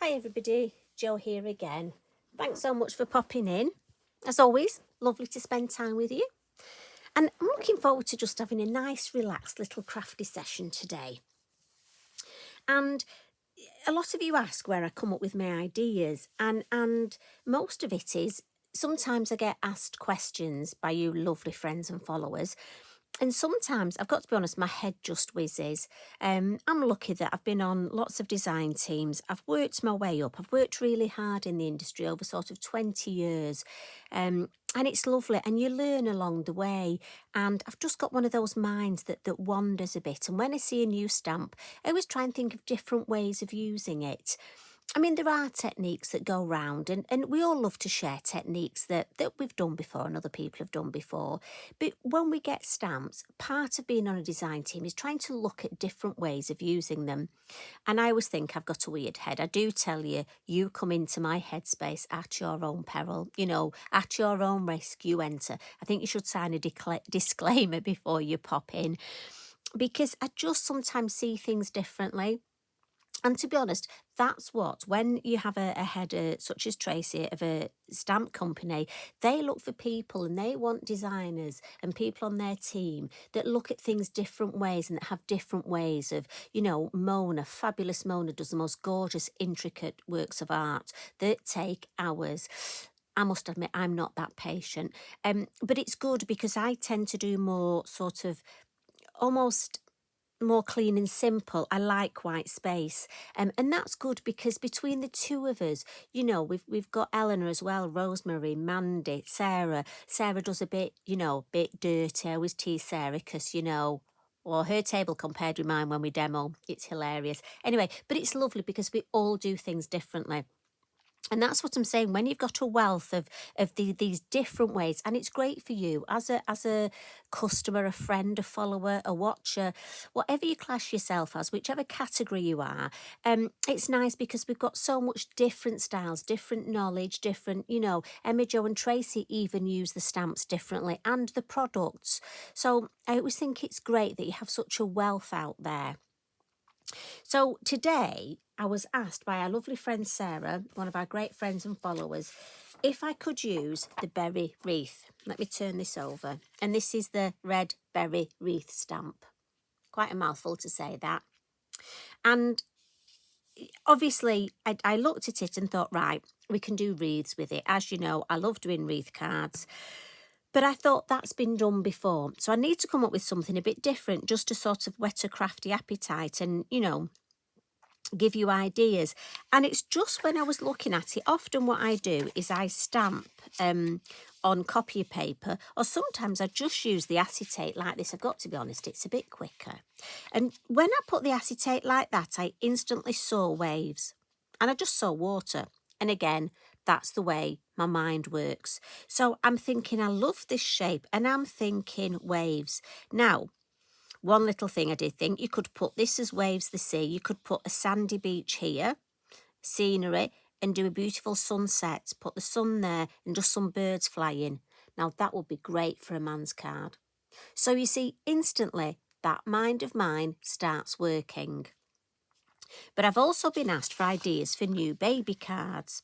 Hi everybody, Jo here again. Thanks so much for popping in. As always, lovely to spend time with you. And I'm looking forward to just having a nice, relaxed little crafty session today. And a lot of you ask where I come up with my ideas, and most of it is sometimes I get asked questions by you lovely friends and followers. And sometimes, I've got to be honest, my head just whizzes. I'm lucky that I've been on lots of design teams. I've worked my way up. I've worked really hard in the industry over sort of 20 years. And it's lovely. And you learn along the way. And I've just got one of those minds that wanders a bit. And when I see a new stamp, I always try and think of different ways of using it. I mean, there are techniques that go round, and we all love to share techniques that we've done before and other people have done before. But when we get stamps, part of being on a design team is trying to look at different ways of using them. And I always think I've got a weird head. I do tell you, you come into my headspace at your own peril, at your own risk, you enter. I think you should sign a disclaimer before you pop in, because I just sometimes see things differently. And to be honest, that's what, when you have a header such as Tracy of a stamp company, they look for people and they want designers and people on their team that look at things different ways and that have different ways of, Mona, fabulous Mona does the most gorgeous, intricate works of art that take hours. I must admit, I'm not that patient. But it's good because I tend to do more sort of almost more clean and simple. I like white space, and that's good because between the two of us, we've got Eleanor as well, Rosemary, Mandy, Sarah. Sarah does a bit, bit dirty. I always tease Sarah because well, her table compared with mine when we demo, it's hilarious. Anyway, but it's lovely because we all do things differently. And that's what I'm saying. When you've got a wealth of these different ways, and it's great for you as a customer, a friend, a follower, a watcher, whatever you class yourself as, whichever category you are. It's nice because we've got so much different styles, different knowledge, different. Emma, Jo, and Tracy even use the stamps differently and the products. So I always think it's great that you have such a wealth out there. So today I was asked by our lovely friend Sarah, one of our great friends and followers, if I could use the berry wreath. Let me turn this over. And this is the Red Berry Wreath stamp. Quite a mouthful to say that. And obviously I looked at it and thought, right, we can do wreaths with it. As you know, I love doing wreath cards. But I thought that's been done before. So I need to come up with something a bit different just to sort of whet a crafty appetite and, give you ideas. And it's just when I was looking at it, often what I do is I stamp on copy paper, or sometimes I just use the acetate like this. I've got to be honest, it's a bit quicker. And when I put the acetate like that, I instantly saw waves and I just saw water. And again, that's the way my mind works. So I'm thinking, I love this shape, and I'm thinking waves. Now, one little thing I did think, you could put this as waves the sea. You could put a sandy beach here, scenery, and do a beautiful sunset. Put the sun there and just some birds flying. Now that would be great for a man's card. So you see, instantly, that mind of mine starts working. But I've also been asked for ideas for new baby cards.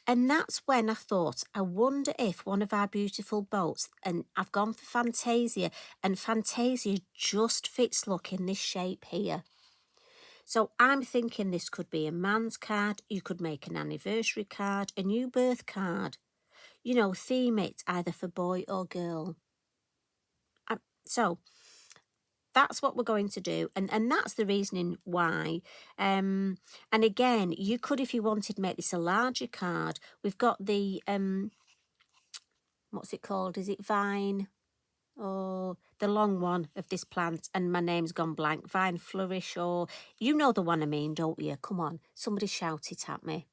And that's when I thought, I wonder if one of our beautiful boats, and I've gone for Fantasea, and Fantasea just fits look in this shape here. So I'm thinking this could be a man's card. You could make an anniversary card, a new birth card. Theme it either for boy or girl. So that's what we're going to do, and that's the reasoning why. And again, you could, if you wanted, make this a larger card. We've got the what's it called? Is it vine? Or the long one of this plant, and my name's gone blank. Vine flourish, or you know the one I mean, don't you? Come on, somebody shout it at me.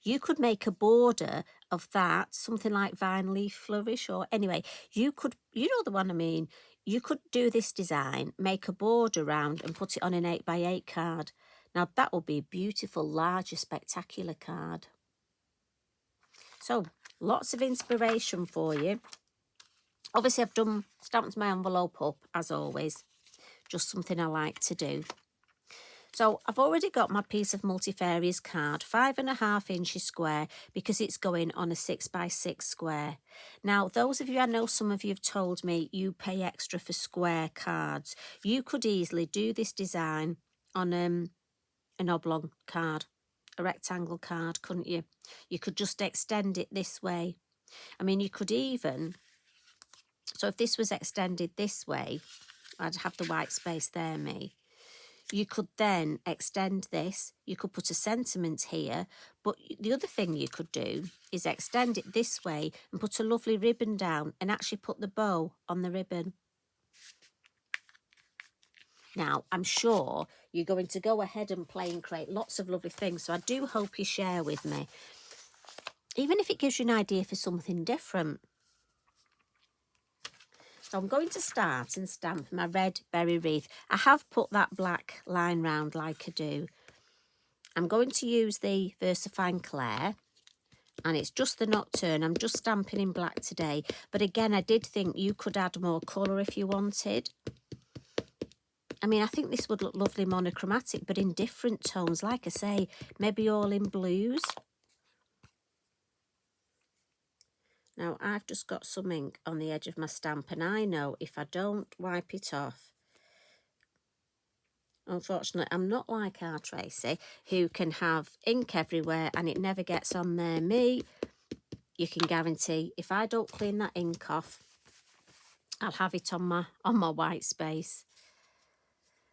You could make a border of that, something like vine leaf flourish, or anyway, you know the one I mean. You could do this design, make a border round and put it on an 8x8 card. Now that would be a beautiful, larger, spectacular card. So lots of inspiration for you. Obviously I've stamped my envelope up as always, just something I like to do. So I've already got my piece of multifarious card, 5.5 inches square, because it's going on a 6x6 square. Now, those of you, I know some of you have told me you pay extra for square cards. You could easily do this design on an oblong card, a rectangle card, couldn't you? You could just extend it this way. I mean, you could even, so if this was extended this way, I'd have the white space there, me. You could then extend this. You could put a sentiment here. But the other thing you could do is extend it this way and put a lovely ribbon down and actually put the bow on the ribbon. Now, I'm sure you're going to go ahead and play and create lots of lovely things. So I do hope you share with me, even if it gives you an idea for something different. So I'm going to start and stamp my Red Berry Wreath. I have put that black line round like I do. I'm going to use the VersaFine Claire, and it's just the Nocturne. I'm just stamping in black today. But again, I did think you could add more colour if you wanted. I mean, I think this would look lovely monochromatic, but in different tones. Like I say, maybe all in blues. Now, I've just got some ink on the edge of my stamp, and I know if I don't wipe it off, unfortunately, I'm not like our Tracy, who can have ink everywhere and it never gets on there. Me, you can guarantee, if I don't clean that ink off, I'll have it on my white space.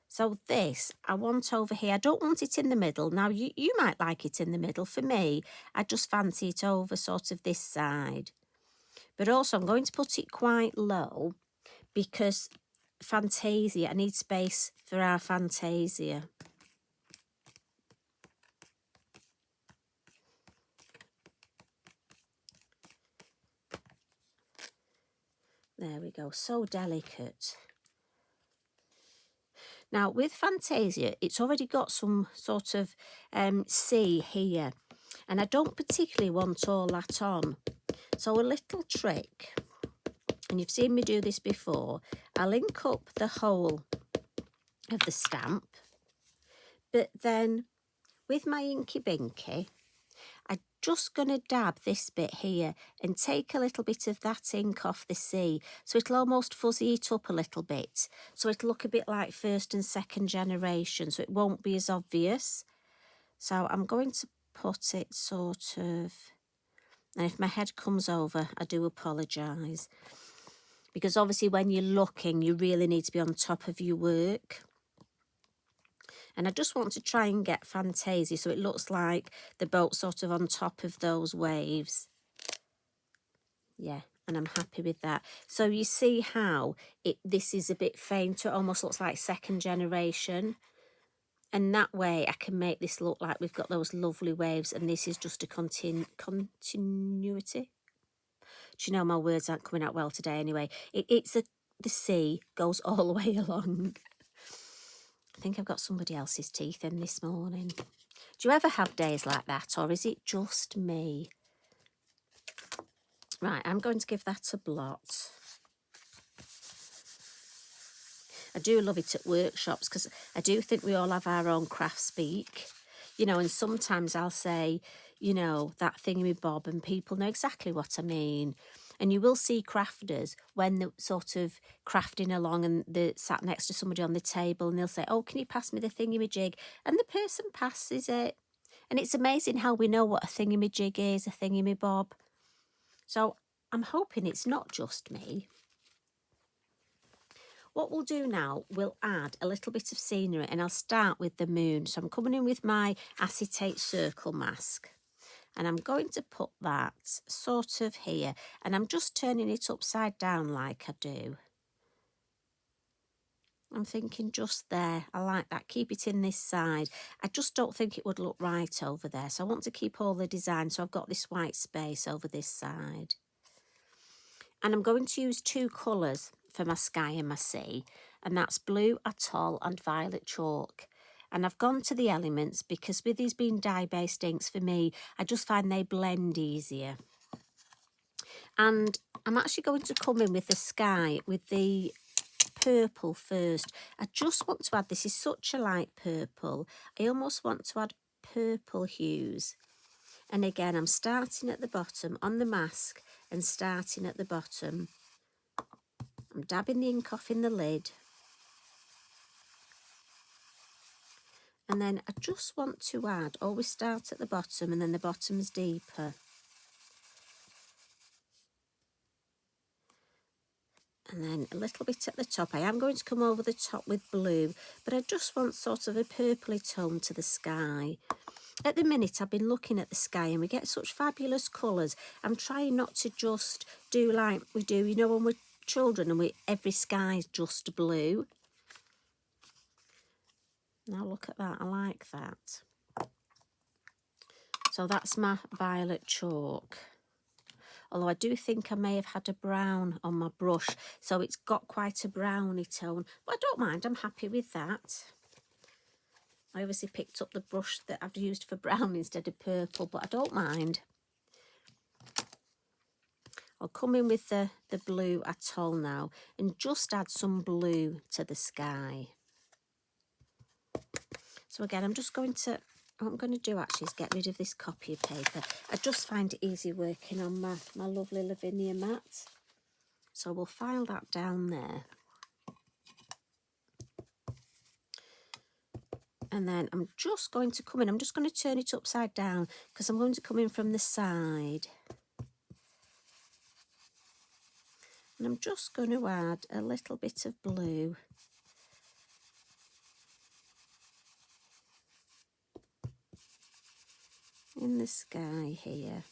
So this, I want over here. I don't want it in the middle. Now, you might like it in the middle. For me, I just fancy it over sort of this side. But also, I'm going to put it quite low because Fantasea, I need space for our Fantasea. There we go, so delicate. Now, with Fantasea, it's already got some sort of sea here, and I don't particularly want all that on. So a little trick, and you've seen me do this before, I'll ink up the whole of the stamp, but then with my Inky Binky, I'm just going to dab this bit here and take a little bit of that ink off the sea, so it'll almost fuzzy it up a little bit, so it'll look a bit like first and second generation, so it won't be as obvious. So I'm going to put it sort of, and if my head comes over, I do apologise, because obviously when you're looking, you really need to be on top of your work. And I just want to try and get Fantasea so it looks like the boat's sort of on top of those waves. Yeah, and I'm happy with that. So you see how this is a bit faint, it almost looks like second generation. And that way I can make this look like we've got those lovely waves, and this is just a continuity. Do you know, my words aren't coming out well today anyway. The sea goes all the way along. I think I've got somebody else's teeth in this morning. Do you ever have days like that, or is it just me? Right, I'm going to give that a blot. I do love it at workshops because I do think we all have our own craft speak, you know, and sometimes I'll say, you know, that thingy-bob, and people know exactly what I mean. And you will see crafters when they're sort of crafting along and they're sat next to somebody on the table and they'll say, oh, can you pass me the thingy-majig? And the person passes it. And it's amazing how we know what a thingy-majig is, a thingy-bob. So I'm hoping it's not just me. What we'll do now, we'll add a little bit of scenery, and I'll start with the moon. So I'm coming in with my acetate circle mask, and I'm going to put that sort of here, and I'm just turning it upside down like I do. I'm thinking just there. I like that. Keep it in this side. I just don't think it would look right over there. So I want to keep all the design. So I've got this white space over this side. And I'm going to use two colours for my sky and my sea. And that's blue atoll and violet chalk. And I've gone to the elements because with these being dye-based inks for me, I just find they blend easier. And I'm actually going to come in with the sky with the purple first. I just want to add, this is such a light purple, I almost want to add purple hues. And again, I'm starting at the bottom on the mask and starting at the bottom. I'm dabbing the ink off in the lid. And then I just want to add, always start at the bottom and then the bottom's deeper. And then a little bit at the top. I am going to come over the top with blue, but I just want sort of a purpley tone to the sky. At the minute, I've been looking at the sky and we get such fabulous colours. I'm trying not to just do like we do, you know, when we're children and every sky's just blue. Now look at that, I like that. So that's my violet chalk. Although I do think I may have had a brown on my brush, so it's got quite a browny tone. But I don't mind, I'm happy with that. I obviously picked up the brush that I've used for brown instead of purple, but I don't mind. I'll come in with the blue atoll now and just add some blue to the sky. So again, I'm just going to, what I'm going to do actually is get rid of this copy of paper. I just find it easy working on my lovely Lavinia mat. So we'll file that down there. And then I'm just going to come in, I'm just going to turn it upside down because I'm going to come in from the side. And I'm just going to add a little bit of blue. In the sky here.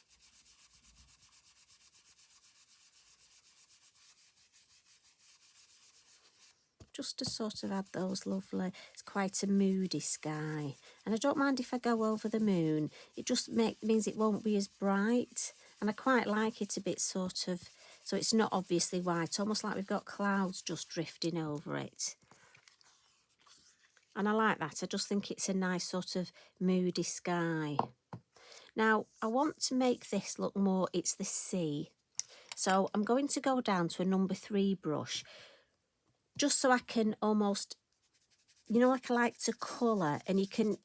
Just to sort of add those lovely, it's quite a moody sky. And I don't mind if I go over the moon. It just means it won't be as bright. And I quite like it a bit sort of, so it's not obviously white, almost like we've got clouds just drifting over it. And I like that. I just think it's a nice sort of moody sky. Now, I want to make this look more, it's the sea. So I'm going to go down to a number 3 brush, just so I can almost, you know, like I like to colour, and you can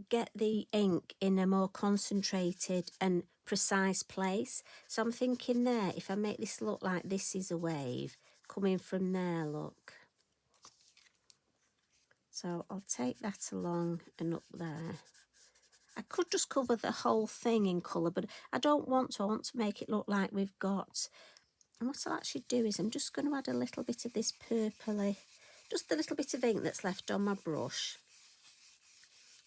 get the ink in a more concentrated and precise place. So I'm thinking there, if I make this look like this is a wave, coming from there, look. So I'll take that along and up there. I could just cover the whole thing in colour, but I don't want to. I want to make it look like we've got... And what I'll actually do is I'm just going to add a little bit of this purpley, just a little bit of ink that's left on my brush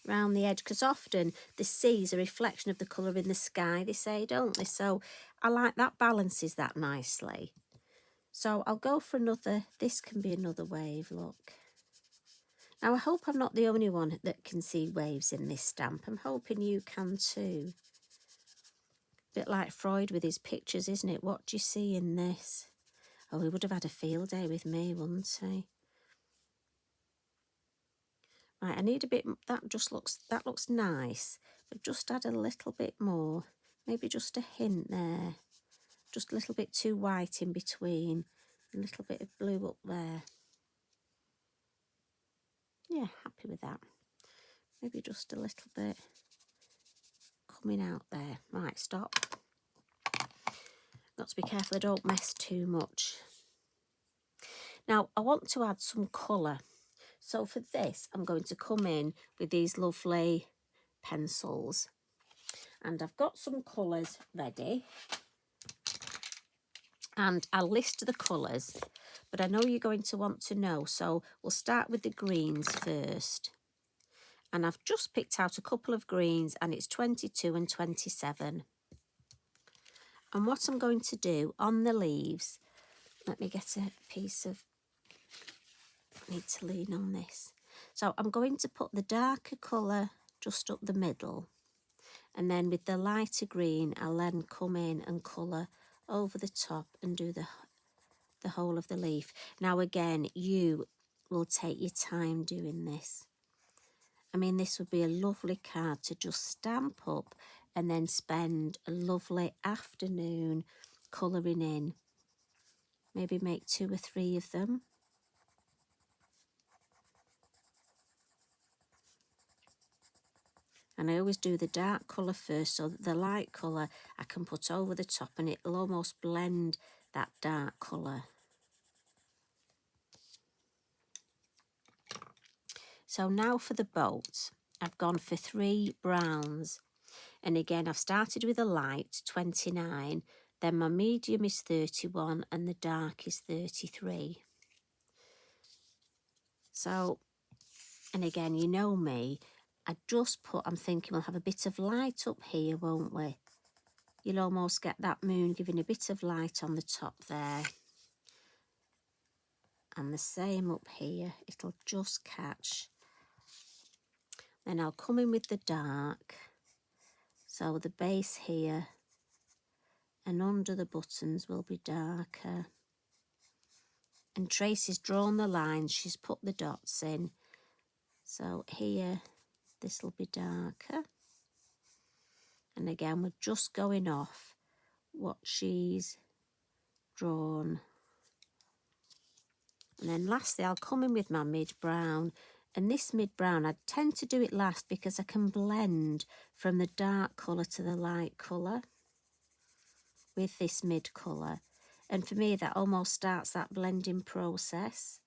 around the edge, because often the sea is a reflection of the colour in the sky, they say, don't they? So I like that, balances that nicely. So I'll go for another, this can be another wave, look. Now I hope I'm not the only one that can see waves in this stamp. I'm hoping you can too. Bit like Freud with his pictures, isn't it? What do you see in this? Oh, he would have had a field day with me, wouldn't he? Right, I need a bit, that looks nice, but just add a little bit more, maybe just a hint there, just a little bit too white in between, a little bit of blue up there. Yeah, happy with that. Maybe just a little bit coming out there. Right, stop. Got to be careful I don't mess too much. Now, I want to add some colour. So for this, I'm going to come in with these lovely pencils. And I've got some colours ready. And I'll list the colours, but I know you're going to want to know. So we'll start with the greens first. And I've just picked out a couple of greens, and it's 22 and 27. And what I'm going to do on the leaves, let me get a piece of, I need to lean on this. So I'm going to put the darker colour just up the middle, and then with the lighter green I'll then come in and colour over the top and do the whole of the leaf. Now again, you will take your time doing this. I mean, this would be a lovely card to just stamp up and then spend a lovely afternoon colouring in. Maybe make 2 or 3 of them. And I always do the dark colour first so that the light colour I can put over the top and it'll almost blend that dark colour. So now for the boat, I've gone for 3 browns. And again, I've started with a light, 29, then my medium is 31 and the dark is 33. So, and again, you know me, I'm thinking we'll have a bit of light up here, won't we? You'll almost get that moon giving a bit of light on the top there. And the same up here, it'll just catch. Then I'll come in with the dark. So the base here and under the buttons will be darker. And Tracy's drawn the lines, she's put the dots in. So here, this will be darker. And again, we're just going off what she's drawn. And then lastly, I'll come in with my mid-brown. And this mid-brown, I tend to do it last because I can blend from the dark colour to the light colour with this mid colour. And for me, that almost starts that blending process.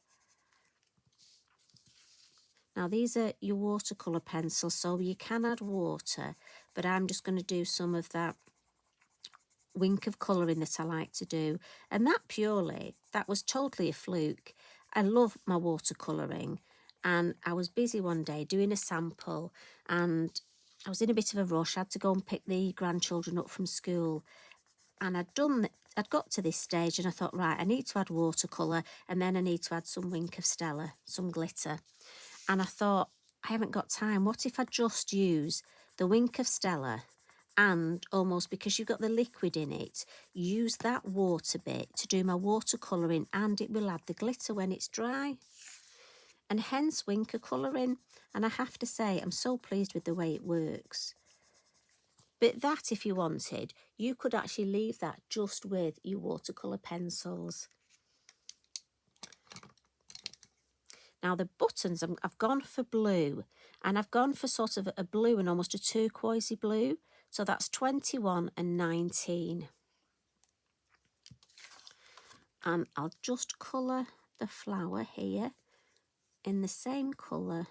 Now, these are your watercolour pencils, so you can add water, but I'm just going to do some of that wink of colouring that I like to do. And that was totally a fluke. I love my watercolouring, and I was busy one day doing a sample, and I was in a bit of a rush. I had to go and pick the grandchildren up from school, and I'd got to this stage, and I thought, right, I need to add watercolour, and then I need to add some wink of Stella, some glitter. And I thought, I haven't got time. What if I just use the wink of Stella and almost, because you've got the liquid in it, use that water bit to do my watercolouring, and it will add the glitter when it's dry. And hence winker colouring. And I have to say, I'm so pleased with the way it works. But that, if you wanted, you could actually leave that just with your watercolour pencils. Now the buttons, I've gone for blue, and I've gone for sort of a blue and almost a turquoisey blue. So that's 21 and 19. And I'll just colour the flower here in the same colour,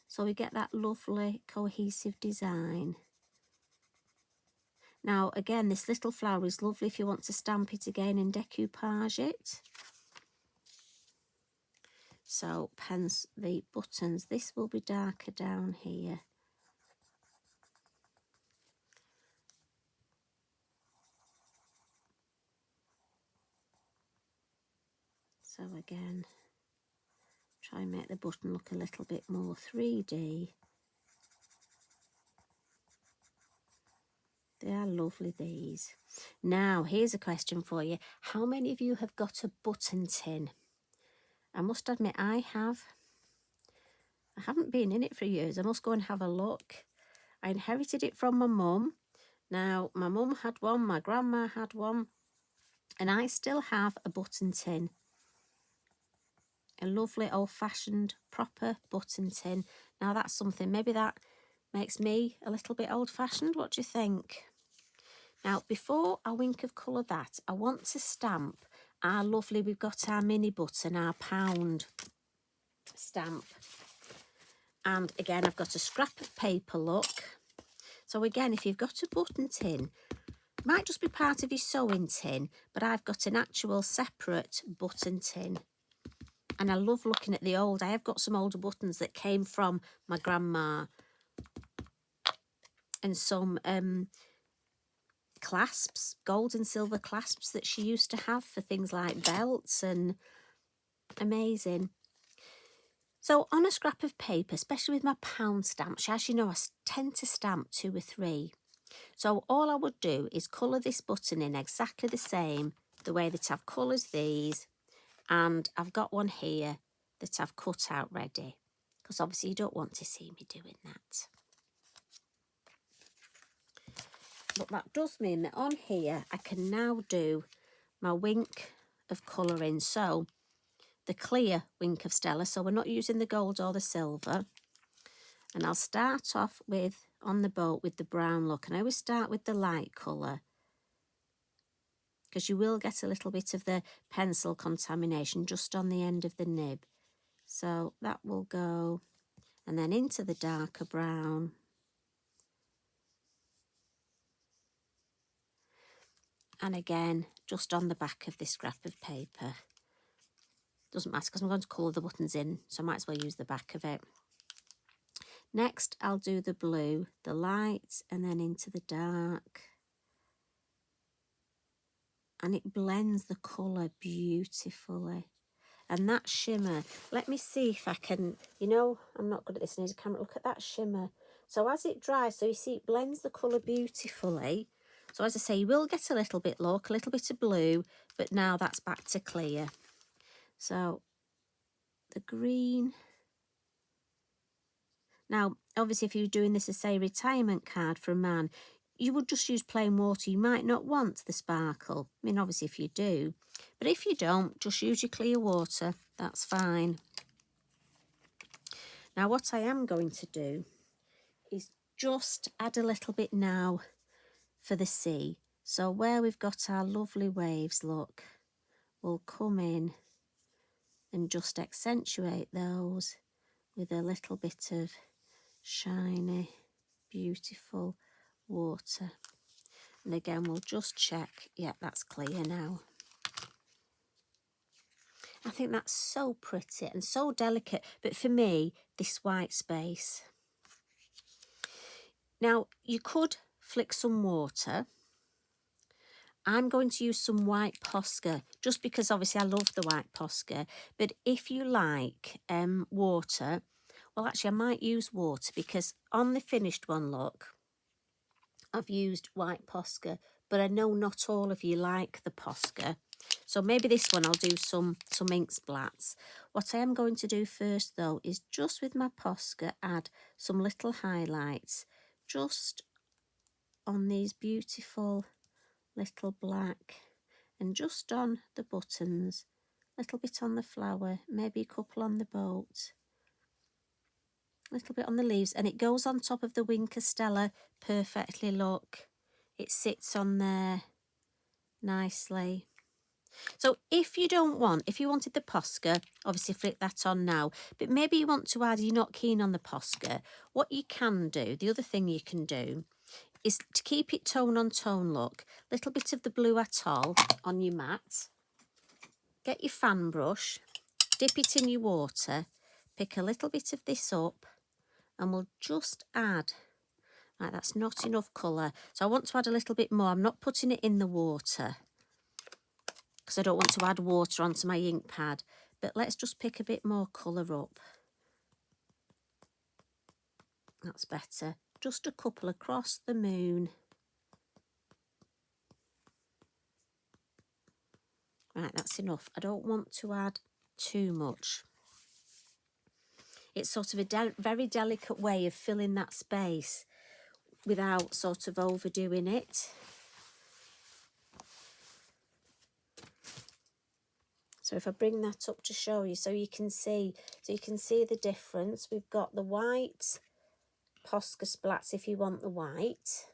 so we get that lovely cohesive design. Now again, this little flower is lovely if you want to stamp it again and decoupage it. So the buttons, this will be darker down here. So again, try and make the button look a little bit more 3D. They are lovely, these. Now, here's a question for you. How many of you have got a button tin? I must admit, I have. I haven't been in it for years. I must go and have a look. I inherited it from my mum. Now, my mum had one, my grandma had one, and I still have a button tin. A lovely old-fashioned, proper button tin. Now, that's something, maybe that makes me a little bit old-fashioned. What do you think? Now, before I wink of colour that, I want to stamp our lovely, we've got our mini button, our pound stamp. And again, I've got a scrap of paper, look. So again, if you've got a button tin, it might just be part of your sewing tin, but I've got an actual separate button tin. And I love looking at the I have got some older buttons that came from my grandma. And some clasps, gold and silver clasps that she used to have for things like belts, and amazing. So on a scrap of paper, especially with my pound stamps, as you know, I tend to stamp 2 or 3. So all I would do is colour this button in exactly the same, the way that I've coloured these, and I've got one here that I've cut out ready, because obviously you don't want to see me doing that. But that does mean that on here I can now do my wink of colouring. So the clear wink of Stella, so we're not using the gold or the silver. And I'll start off with on the boat with the brown look, and I always start with the light colour because you will get a little bit of the pencil contamination just on the end of the nib. So that will go, and then into the darker brown. And again, just on the back of this scrap of paper. Doesn't matter because I'm going to colour the buttons in, so I might as well use the back of it. Next, I'll do the blue, the light, and then into the dark. And it blends the colour beautifully. And that shimmer, let me see if I can, you know, I'm not good at this, I need a camera. Look at that shimmer. So as it dries, so you see it blends the colour beautifully. So as I say, you will get a little bit look, a little bit of blue, but now that's back to clear. So the green. Now, obviously, if you're doing this as, say, a retirement card for a man, you would just use plain water. You might not want the sparkle. I mean, obviously, if you do. But if you don't, just use your clear water. That's fine. Now, what I am going to do is just add a little bit now for the sea. So where we've got our lovely waves, look, we'll come in and just accentuate those with a little bit of shiny, beautiful water. And again, we'll just check. Yeah, that's clear now. I think that's so pretty and so delicate. But for me, this white space. Now, you could flick some water. I'm going to use some white Posca, just because obviously I love the white Posca. But if you like water, well, actually, I might use water because on the finished one, look, I've used white Posca, but I know not all of you like the Posca. So maybe this one I'll do some ink splats. What I am going to do first, though, is just with my Posca add some little highlights just on these beautiful little black and just on the buttons, a little bit on the flower, maybe a couple on the boat, a little bit on the leaves, and it goes on top of the wing Castella perfectly, look. It sits on there nicely. So if you don't want, if you wanted the Posca, obviously flick that on now, but maybe you want to add, you're not keen on the Posca, what you can do, the other thing you can do, is to keep it tone on tone, look, a little bit of the blue atoll on your mat, get your fan brush, dip it in your water, pick a little bit of this up, and we'll just add, right, that's not enough colour, so I want to add a little bit more. I'm not putting it in the water because I don't want to add water onto my ink pad, but let's just pick a bit more colour up. That's better. Just a couple across the moon. Right, that's enough. I don't want to add too much. It's sort of a very delicate way of filling that space without sort of overdoing it. So if I bring that up to show you, so you can see the difference. We've got the white Posca splats if you want the white.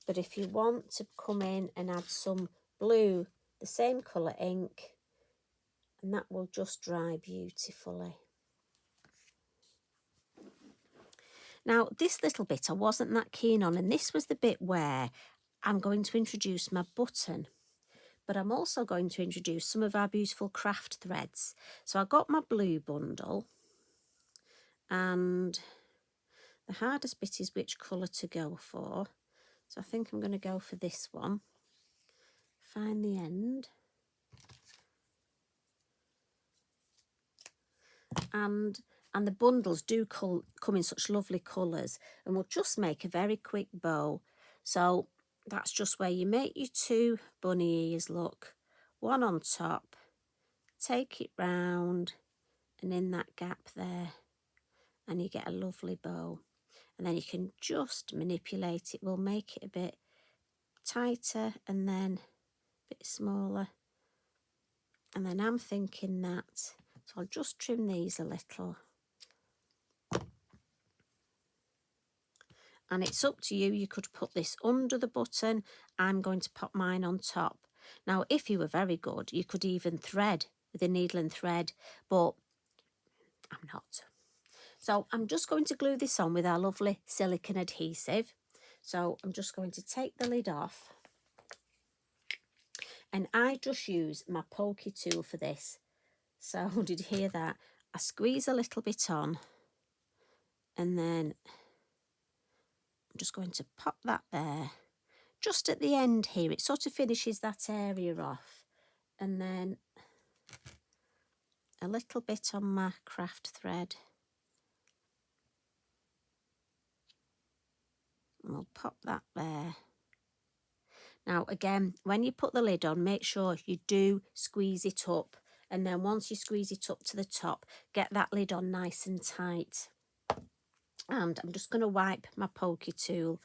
But if you want to come in and add some blue, the same colour ink, and that will just dry beautifully. Now, this little bit I wasn't that keen on, and this was the bit where I'm going to introduce my button. But I'm also going to introduce some of our beautiful craft threads. So I got my blue bundle, and the hardest bit is which colour to go for. So I think I'm going to go for this one. Find the end. And the bundles do come in such lovely colours, and we'll just make a very quick bow. So that's just where you make your two bunny ears, look, one on top, take it round and in that gap there, and you get a lovely bow. And then you can just manipulate it. We'll make it a bit tighter and then a bit smaller. And then I'm thinking that, so I'll just trim these a little. And it's up to you. You could put this under the button. I'm going to pop mine on top. Now, if you were very good, you could even thread with a needle and thread, but I'm not. So I'm just going to glue this on with our lovely silicone adhesive. So I'm just going to take the lid off. And I just use my pokey tool for this. So did you hear that? I squeeze a little bit on, and then I'm just going to pop that there. Just at the end here, it sort of finishes that area off. And then a little bit on my craft thread. And we'll pop that there. Now again, when you put the lid on, make sure you do squeeze it up. And then once you squeeze it up to the top, get that lid on nice and tight. And I'm just going to wipe my pokey tool,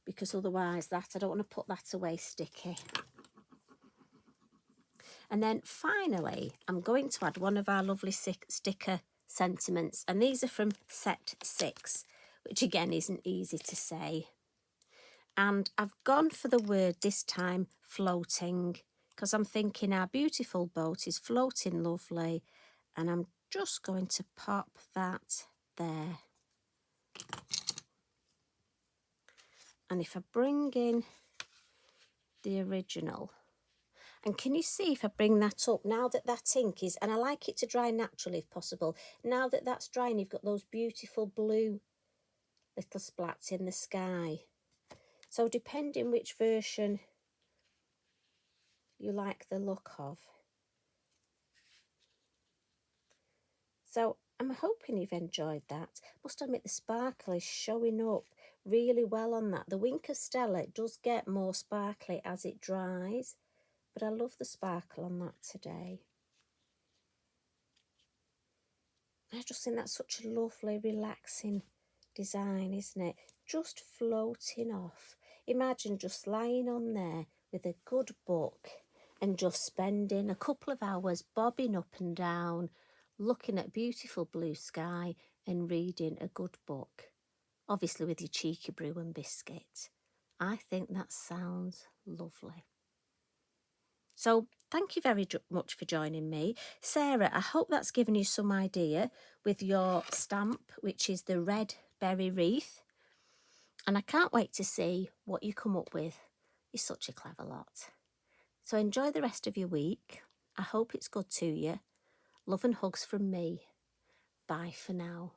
because otherwise I don't want to put that away sticky. And then finally, I'm going to add one of our lovely sticker sentiments. And these are from set 6, which again isn't easy to say. And I've gone for the word this time, floating, because I'm thinking our beautiful boat is floating lovely. And I'm just going to pop that there. And if I bring in the original, and can you see if I bring that up, now that that ink is, and I like it to dry naturally if possible, now that that's drying, you've got those beautiful blue little splats in the sky. So depending which version you like the look of. So I'm hoping you've enjoyed that. Must admit the sparkle is showing up really well on that. The Wink of Stella, it does get more sparkly as it dries, but I love the sparkle on that today. I just think that's such a lovely, relaxing design, isn't it? Just floating off. Imagine just lying on there with a good book and just spending a couple of hours bobbing up and down, looking at beautiful blue sky and reading a good book. Obviously with your cheeky brew and biscuit. I think that sounds lovely. So thank you very much for joining me. Sarah, I hope that's given you some idea with your stamp, which is the Red Berry Wreath. And I can't wait to see what you come up with. You're such a clever lot. So enjoy the rest of your week. I hope it's good to you. Love and hugs from me. Bye for now.